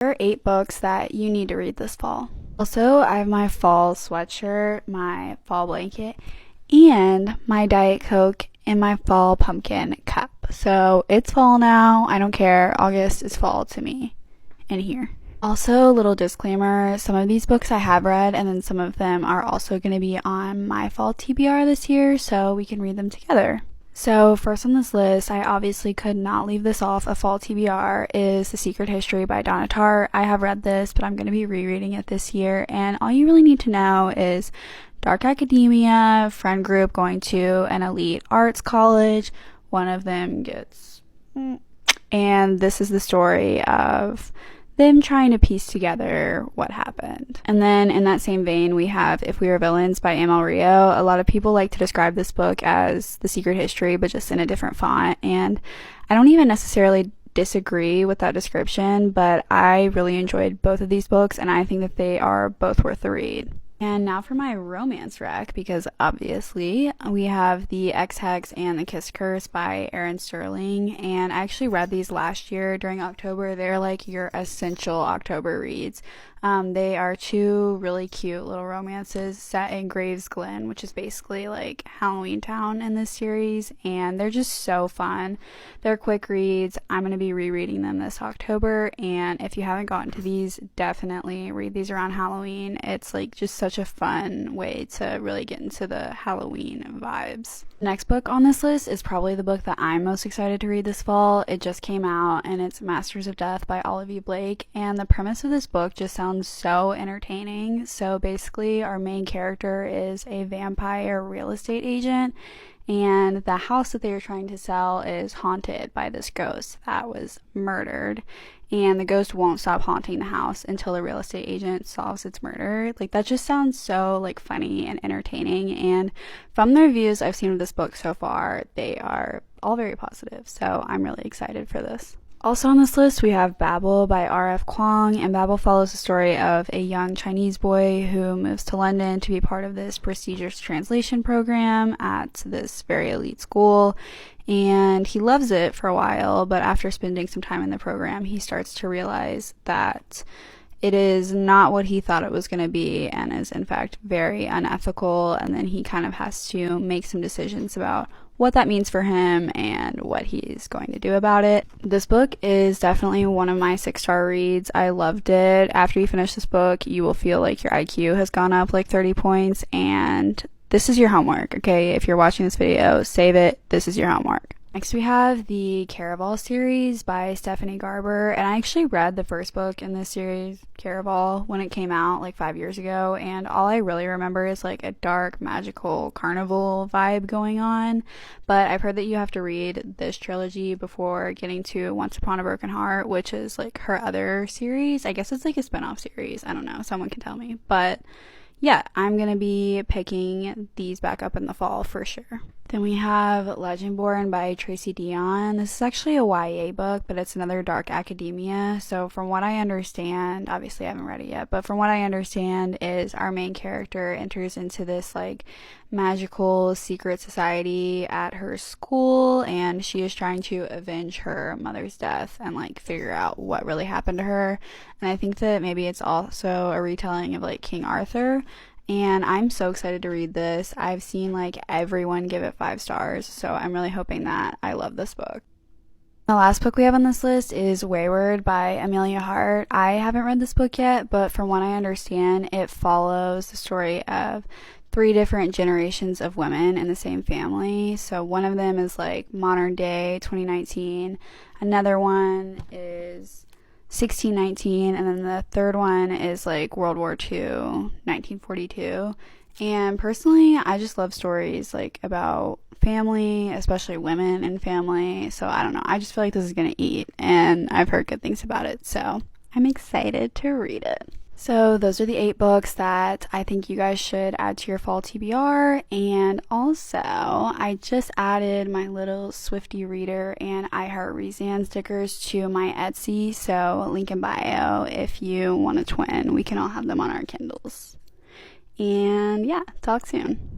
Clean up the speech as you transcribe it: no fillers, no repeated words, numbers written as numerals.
There are 8 books that you need to read this fall. Also, I have my fall sweatshirt, my fall blanket, and my Diet Coke in my fall pumpkin cup. So it's fall now. I don't care. August is fall to me in here. Also, little disclaimer, some of these books I have read, and then some of them are also going to be on my fall TBR this year, so we can read them together. So first on this list, I obviously could not leave this off. A fall TBR is The Secret History by Donna Tartt. I have read this, but I'm going to be rereading it this year, and all you really need to know is dark academia, friend group going to an elite arts college, one of them gets... And this is the story of them trying to piece together what happened. And then in that same vein, we have If We Were Villains by Amal Rio. A lot of people like to describe this book as The Secret History, but just in a different font. And I don't even necessarily disagree with that description, but I really enjoyed both of these books, and I think that they are both worth the read. And now for my romance rec, because obviously we have The Ex-Hex and The Kiss Curse by Erin Sterling, and I actually read these last year during October. They're like your essential October reads. They are 2 really cute little romances set in Graves Glen, which is basically like Halloween Town in this series, and they're just so fun. They're quick reads. I'm going to be rereading them this October, and if you haven't gotten to these, definitely read these around Halloween. It's like just such a fun way to really get into the Halloween vibes. The next book on this list is probably the book that I'm most excited to read this fall. It just came out, and it's Masters of Death by Olivia Blake, and the premise of this book just sounds so entertaining. So basically, our main character is a vampire real estate agent, and the house that they are trying to sell is haunted by this ghost that was murdered, and the ghost won't stop haunting the house until the real estate agent solves its murder. Like, that just sounds so like funny and entertaining, and from the reviews I've seen of this book so far, they are all very positive, so I'm really excited for this. Also on this list, we have Babel by R.F. Kuang, and Babel follows the story of a young Chinese boy who moves to London to be part of this prestigious translation program at this very elite school, and he loves it for a while, but after spending some time in the program, he starts to realize that it is not what he thought it was going to be, and is in fact very unethical, and then he kind of has to make some decisions about what that means for him and what he's going to do about it. This book is definitely one of my 6-star reads. I loved it. After you finish this book, you will feel like your IQ has gone up like 30 points, and this is your homework, okay? If you're watching this video, save it. This is your homework. Next we have the Caraval series by Stephanie Garber, and I actually read the first book in this series, Caraval, when it came out like 5 years ago, and all I really remember is like a dark, magical carnival vibe going on, but I've heard that you have to read this trilogy before getting to Once Upon a Broken Heart, which is like her other series. I guess it's like a spin-off series. I don't know. Someone can tell me. But yeah, I'm going to be picking these back up in the fall for sure. Then we have Legendborn by Tracy Dion. This is actually a YA book, but it's another dark academia. So from what I understand, obviously I haven't read it yet, but from what I understand is our main character enters into this like magical secret society at her school, and she is trying to avenge her mother's death and like figure out what really happened to her. And I think that maybe it's also a retelling of like King Arthur. And I'm so excited to read this. I've seen like everyone give it 5 stars, so I'm really hoping that I love this book. The last book we have on this list is Wayward by Amelia Hart. I haven't read this book yet, but from what I understand, it follows the story of 3 different generations of women in the same family. So one of them is like modern day 2019, another one is 1619, and then the third one is like World War II, 1942. And personally, I just love stories like about family, especially women and family. So I don't know, I just feel like this is gonna eat, and I've heard good things about it, so I'm excited to read it. So those are the 8 books that I think you guys should add to your fall TBR. And also, I just added my little Swifty Reader and iHeartReason stickers to my Etsy, so link in bio if you want a twin. We can all have them on our Kindles. And yeah, talk soon.